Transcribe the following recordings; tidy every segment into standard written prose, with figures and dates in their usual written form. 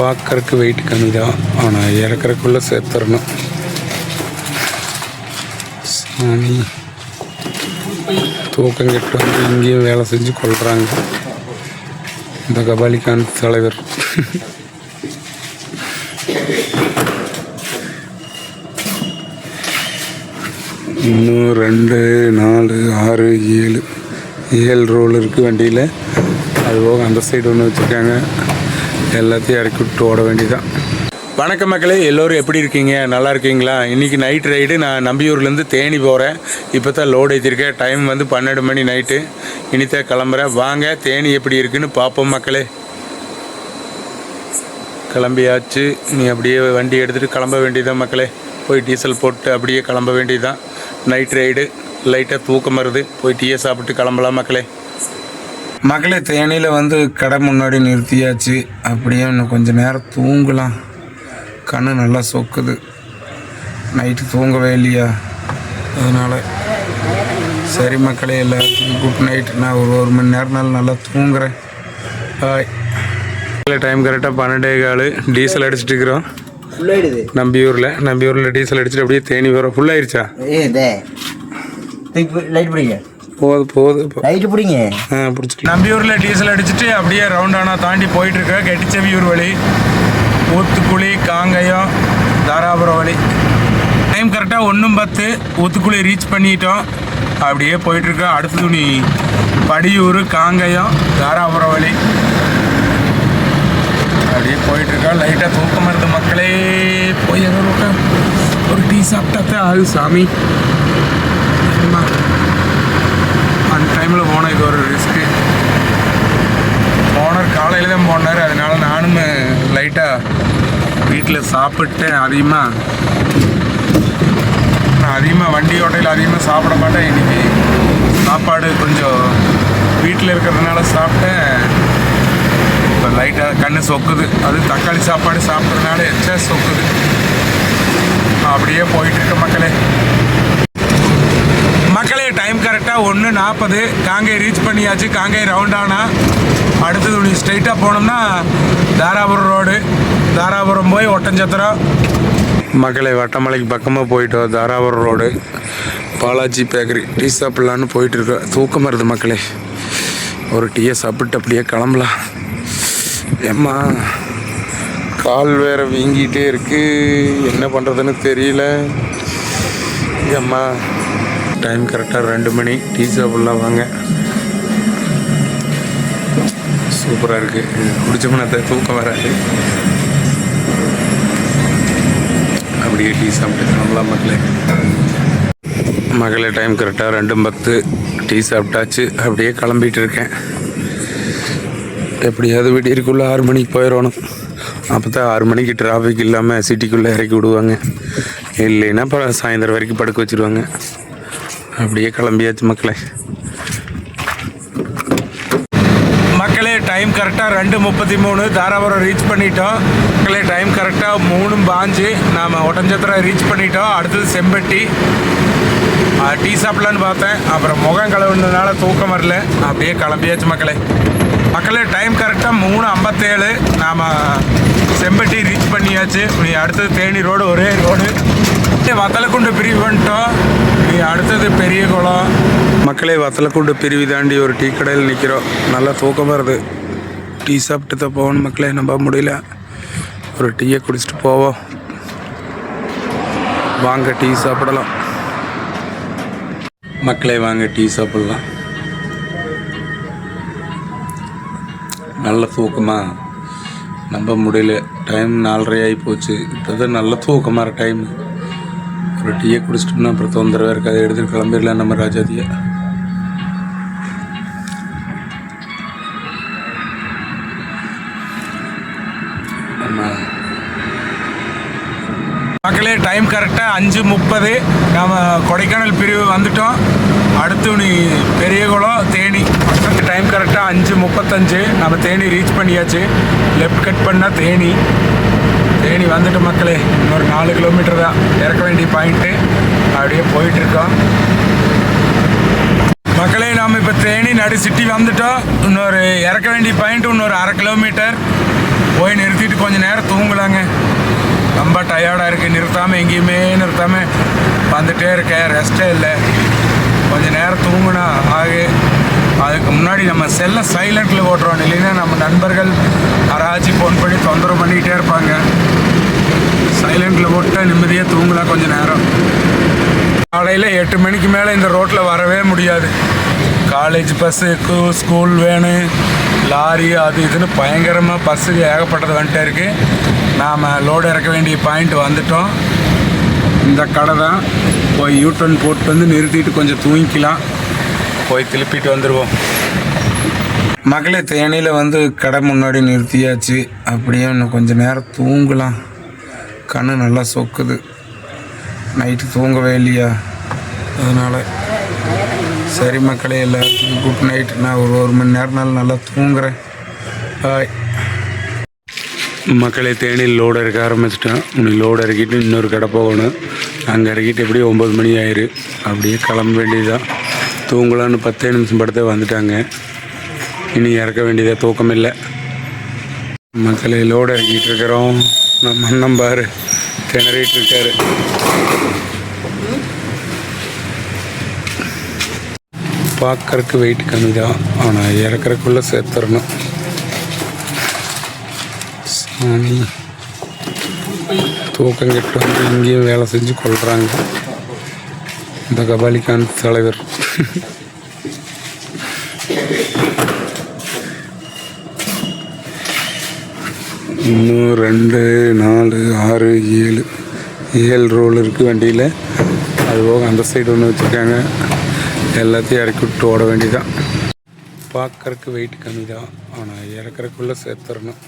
பார்க்கறக்கு வெயிட் கம்மி தான், ஆனால் இறக்குறக்குள்ளே சேர்த்துடணும். சாமி தூக்கம் கெட்டு வந்து இங்கேயும் வேலை செஞ்சு கொள்கிறாங்க இந்த கபாலிகான் தலைவர். இன்னும் 2 4 6 7 ரோல் இருக்குது வண்டியில். அதுபோக அந்த சைடு ஒன்று வச்சுருக்காங்க. எல்லாத்தையும் இறக்கி விட்டு ஓட வேண்டியதான். வணக்கம் மக்களே, எல்லோரும் எப்படி இருக்கீங்க? நல்லா இருக்கீங்களா? இன்றைக்கி நைட் ரைடு. நான் நம்பியூர்லேருந்து தேனி போகிறேன். இப்போ தான் லோடு ஏற்றிருக்கேன். டைம் வந்து 12 மணி நைட்டு. இனித்தான் கிளம்புறேன். வாங்க தேனி எப்படி இருக்குன்னு பார்ப்போம் மக்களே. கிளம்பியாச்சு. நீ அப்படியே வண்டி எடுத்துகிட்டு கிளம்ப வேண்டியதான் மக்களே. போய் டீசல் போட்டு அப்படியே கிளம்ப வேண்டியதுதான். Night ride. லைட்டாக தூக்கம் வருது. போய் டீயை சாப்பிட்டு கிளம்பலாம் மக்களே. மக்களே தேனியில் வந்து கடை முன்னாடி நிறுத்தியாச்சு. அப்படியே இன்னும் கொஞ்சம் நேரம் தூங்கலாம். கண்ணு நல்லா சொக்குது. நைட்டு தூங்கவே இல்லையா, அதனால் சரி மக்களே, எல்லாத்துக்கும் குட் நைட். நான் ஒரு மணி நேரம்னாலும் நல்லா தூங்குறேன். பாய். டைம் கரெக்டாக 12:15. டீசல் அடிச்சுட்டு இருக்கிறோம் நம்பியூரில் டீசல் அடிச்சுட்டு அப்படியே தேனி வரோம். ஃபுல்லாகிருச்சா? போகுது பிடிங்க. பிடிச்சிட்டு நம்பியூரில் டீசல் அடிச்சுட்டு அப்படியே ரவுண்டானா தாண்டி போயிட்டுருக்கேன். கெட்டிச்செவியூர் வழி, ஊத்துக்குழி, காங்கயம், தாராபுரம் வழி. டைம் கரெக்டாக 1:10. ஊத்துக்குழி ரீச் பண்ணிட்டோம். அப்படியே போயிட்டுருக்கோம். அடுத்தது நீ படியூர், காங்கயம், தாராபுரம் வழி அப்படியே போயிட்டுருக்கோம். லைட்டாக தூக்கம் வருது மக்களே. போய் ஒரு டீ சாப்பிட்டா தான் ஆகுது சாமி. அந்த டைமில் போனால் இது ஒரு ரிஸ்க்கு. ஓனர் காலையில் தான் போனார். அதனால நானும் லைட்டாக வீட்டில் சாப்பிட்டேன். அதிகமாக வண்டி ஓட்டையில் அதிகமாக சாப்பிட மாட்டேன். இன்றைக்கி சாப்பாடு கொஞ்சம் வீட்டில் இருக்கிறதுனால சாப்பிட்டேன். இப்போ லைட்டாக கண்ணு சொக்குது. அது தக்காளி சாப்பாடு சாப்பிட்றதுனால எச்சா சொக்குது. அப்படியே போயிட்டுருக்க மக்களே. டைம் கரெக்டாக 1:40. காங்கை ரீச் பண்ணியாச்சு. காங்கை ரவுண்டானா. அடுத்தது நீ ஸ்ட்ரைட்டாக போனோம்னா தாராபுரம் ரோடு. தாராபுரம் போய் ஒட்டஞ்சத்திரம். மக்களே வட்டமலைக்கு பக்கமாக போயிட்டோம். Dharapuram road, Balaji bakery tea சாப்பிட்லான்னு போயிட்டுருக்கோம். தூக்கம் வருது மக்களே. ஒரு டீயை சாப்பிட்டு அப்படியே கிளம்பலாம். ஏம்மா கால் வேற வீங்கிட்டே இருக்கு. என்ன பண்ணுறதுன்னு தெரியல. ஏம்மா டைம் கரெக்டாக 2 மணி. டீ சாப்பிட்லாம் வாங்க. சூப்பராக இருக்குது. குடிச்சோம்னா தூக்கம் வராது. அப்படியே டீ சாப்பிட்டு கிளம்பலாம் மக்களே. டைம் கரெக்டாக 2:10. டீ சாப்பிட்டாச்சு. அப்படியே கிளம்பிகிட்டு இருக்கேன். எப்படியாவது விடியற்குள்ளே 6 மணிக்கு போயிடணும். அப்போ தான் 6 மணிக்கு டிராஃபிக் இல்லாமல் சிட்டிக்குள்ளே இறக்கி விடுவாங்க. இல்லைன்னா அப்புறம் சாயந்தரம் வரைக்கும் படுக்க வச்சுருவாங்க. அப்படியே கிளம்பியாச்சு மக்களே. டைம் கரெக்டாக 2:33. தாராபுரம் ரீச் பண்ணிட்டோம் மக்களே. டைம் கரெக்டாக 3:05. நாம் ஒட்டஞ்சத்திரம் ரீச் பண்ணிட்டோம். அடுத்தது செம்பட்டி. டீ சாப்பிட்லான்னு பார்த்தேன். அப்புறம் முகம் கழுவுனதுனால தூக்கம் வரல. அப்படியே கிளம்பியாச்சு மக்களே. டைம் கரெக்டாக 3:57. நாம் செம்பட்டி ரீச் பண்ணியாச்சு. நீ அடுத்தது தேனி ரோடு, ஒரே ரோடு. வத்தலக்குண்டு பிரிவு வந்துட்டோம். நீ அடுத்தது பெரிய குளம் மக்களே. வத்தலக்குண்டு பிரிவு தாண்டி ஒரு டீ கடையில் நிற்கிறோம். நல்லா தூக்கம் வருது. டீ சாப்பிட்டு தான் போகணும் மக்களே. நம்ப முடியல. ஒரு டீயை குடிச்சிட்டு போவோம். வாங்க டீ சாப்பிடலாம் மக்களே. வாங்க டீ சாப்பிடலாம். நல்ல தூக்கமாக நம்ப முடியல. டைம் 4:30 ஆகி போச்சு. இப்போ தான் நல்ல தூக்கமாக டைம். ஒரு டீயை குடிச்சிட்டோம்னா அப்புறம் தொந்தரவாக இருக்காது. எடுத்துகிட்டு கிளம்பிடலாம் நம்ம ராஜாதியை. மக்களே டைம் கரெக்டாக 5:30. நாம் கொடைக்கானல் பிரிவு வந்துட்டோம். அடுத்து நீ பெரியகுளம், தேனி. டைம் கரெக்டாக 5:35. நம்ம தேனி ரீச் பண்ணியாச்சு. லெஃப்ட் கட் பண்ணால் தேனி வந்துட்டு மக்களே. இன்னொரு 4 கிலோமீட்டர் தான் இறக்க வேண்டிய பாயிண்ட்டு. அப்படியே போயிட்டுருக்கோம் மக்களே. நாம் இப்போ தேனி நடு சிட்டி வந்துட்டோம். இன்னொரு இறக்க வேண்டிய பாயிண்ட்டு இன்னொரு 1/2 கிலோமீட்டர் போய் நிறுத்திட்டு கொஞ்சம் நேரம் தூங்கலாங்க. ரொம்ப டயர்டாக இருக்குது. நிறுத்தாமல் எங்கேயுமே நிறுத்தாமல் வந்துகிட்டே இருக்கேன், ரெஸ்ட்டே இல்லை. கொஞ்சம் நேரம் தூங்கினா ஆகு. அதுக்கு முன்னாடி நம்ம செல்லை சைலண்ட்டில் ஓட்டுறோம், இல்லைன்னா நம்ம நண்பர்கள் யாராச்சும் ஃபோன் பண்ணி தொந்தரவு பண்ணிக்கிட்டே இருப்பாங்க. சைலண்ட்டில் போட்டு நிம்மதியாக தூங்கலாம் கொஞ்சம் நேரம். காலையில் 8 மணிக்கு மேலே இந்த ரோட்டில் வரவே முடியாது. College bus, school van, lorry, அது இதுன்னு பயங்கரமாக பஸ்ஸுக்கு ஏகப்பட்டது வந்துட்டே இருக்குது. நாம் லோடு இறக்க வேண்டிய பாயிண்ட் வந்துட்டோம். இந்த கடை தான். போய் யூட்டர்ன் போட்டு வந்து நிறுத்திட்டு கொஞ்சம் தூங்கிக்கலாம். போய் திருப்பிட்டு வந்துடுவோம். மக்களே, தேனியில் வந்து கடை முன்னாடி நிறுத்தியாச்சு. அப்படியே இன்னும் கொஞ்சம் நேரம் தூங்கலாம். கண்ணு நல்லா சொக்குது. நைட்டு தூங்கவே இல்லையா, அதனால் சரி மக்களே, எல்லாத்துக்கும் குட் நைட். நான் ஒரு மணி நேரம்னாலும் நல்லா தூங்குறேன். பாய் மக்களே. தேனியில் லோடு இறக்க ஆரம்பிச்சிட்டேன். இன்னும் லோடு இறக்கிட்டு இன்னொரு கடை போகணும். அங்கே இறக்கிட்டு எப்படியும் 9 மணி ஆயிரு. அப்படியே கிளம்ப வேண்டியதுதான். தூங்கலான்னு 10 நிமிஷம் படுத்தே வந்துட்டாங்க. இனி இறக்க வேண்டியதாக தூக்கம் இல்லை. மக்களே, லோடு இறக்கிட்டு இருக்கிறோம். நம்ம அண்ணன் பாரு திணறிட்டு இருக்காரு. பார்க்கறதுக்கு வெயிட் கம்மி தான், ஆனால் இறக்குறதுக்குள்ளே சேர்த்துடணும். சாமி, தூக்கம் கெட்டு வந்து இங்கேயும் வேலை செஞ்சு கொள்கிறாங்க இந்த கபாலிகாந்த் தலைவர். இன்னும் 2, 4, 6, 7 ரோல் இருக்குது வண்டியில். அது போக அந்த சைடு ஒன்று வச்சுருக்காங்க. எல்லாத்தையும் இறக்கி விட்டு ஓட வேண்டியதான். பார்க்கறதுக்கு வெயிட் கம்மி தான், ஆனால் இறக்குறதுக்குள்ளே சேர்த்துடணும்.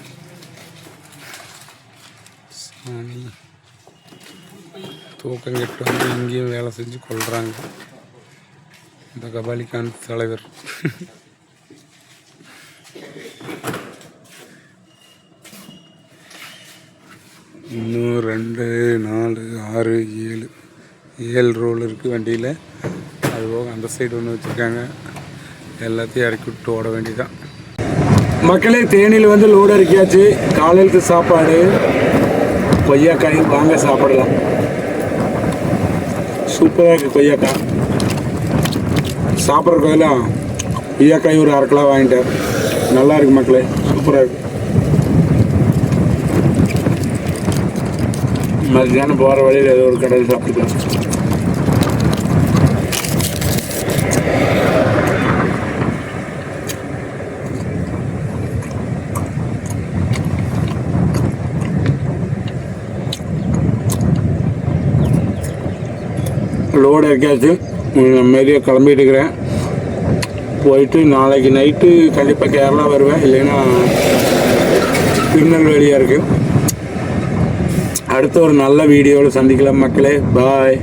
சாமி, தூக்கம் கெட்டு வந்து இங்கேயும் வேலை செஞ்சு கொள்கிறாங்க இந்த கபாலிகாந்த் தலைவர். இன்னும் 2, 4, 6, 7 ரோல் இருக்குது வண்டியில். அது போக அந்த சைடு ஒன்று வச்சுருக்காங்க. எல்லாத்தையும் இறக்கி விட்டு ஓட வேண்டியதான். மக்களே, தேனியில் வந்து லோடு இறக்கியாச்சு. காலையிலுக்கு சாப்பாடு கொய்யாக்காய், வாங்க சாப்பிடலாம். சூப்பராக இருக்குது கொய்யாக்காய். சாப்பிட்ற கோயிலாம் கொய்யாக்காய் ஒரு 1/2 கிலோ வாங்கிட்டேன். நல்லா இருக்குது மக்களே, சூப்பராக இருக்குது. மத்தியானம் போகிற வழியில் ஏதோ ஒரு கடையில் சாப்பிட்டுக்கலாம். லோடு இறக்கியாச்சு. மெதுவாக கிளம்பிட்டு இருக்கிறேன். போயிட்டு நாளைக்கு நைட்டு கண்டிப்பாக கேரளா வருவேன், இல்லைன்னா திருநெல்வேலியாக இருக்குது. அடுத்த ஒரு நல்ல வீடியோவில் சந்திக்கலாம் மக்களே. பாய்.